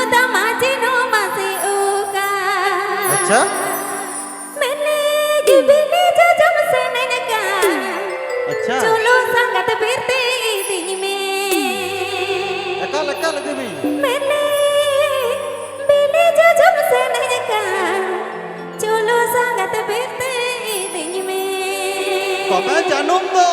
utama cino masih uka. अच्छा Mele jibili jajam senenga. अच्छा Cholo sangat birte iding me. अकाल अकाल देवी Mele bili jajam senenga. Cholo sangat birte iding me. कमे जानूम दो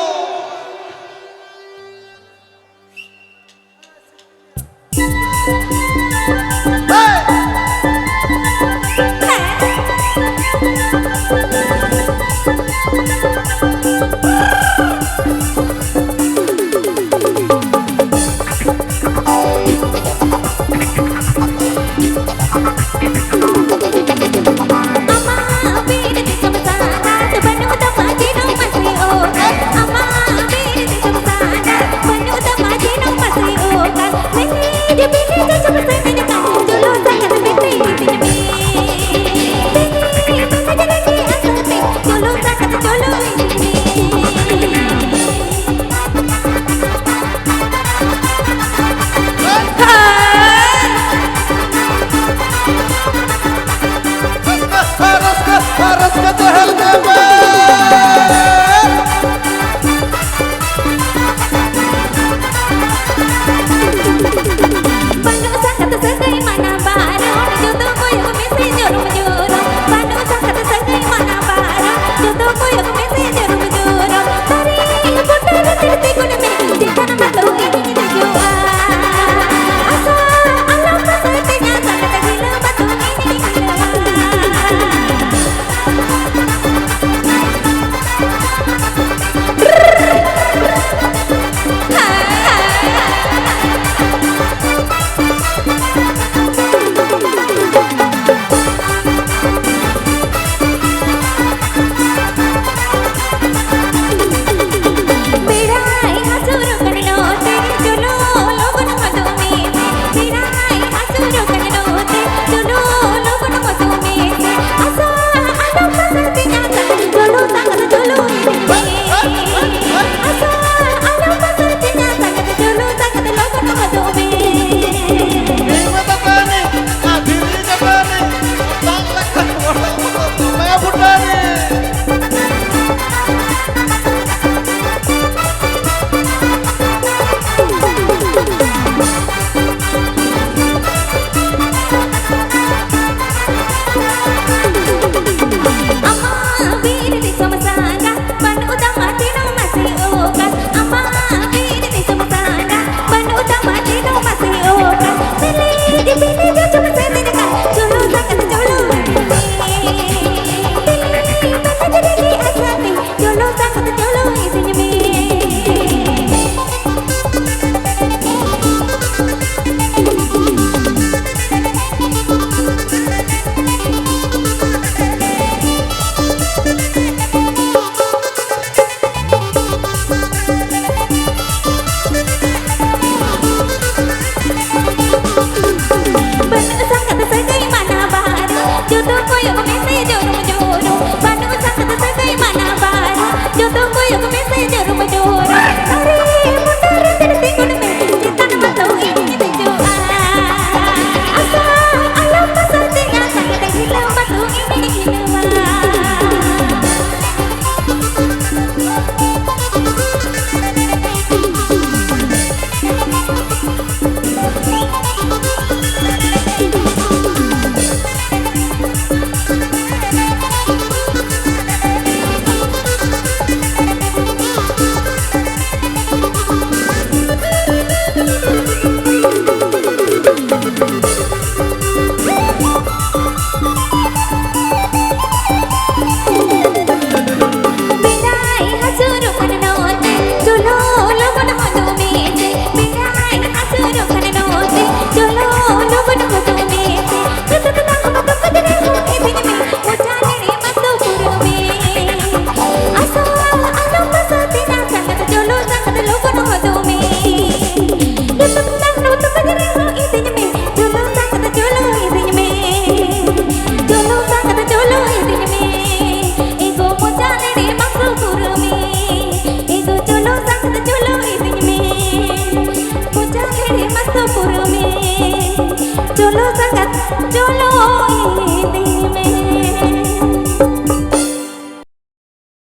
harus ke Tehel Dewe Bandung sangat segai mana baru Jodoh koyok misi jodoh menjurung Bandung sangat segai mana baru Jodoh koyok misi jodoh menjurung Tari putar tirti kunemi Cinta nama tuh ini dijual Asa alam pastinya sangat gila batu ini gila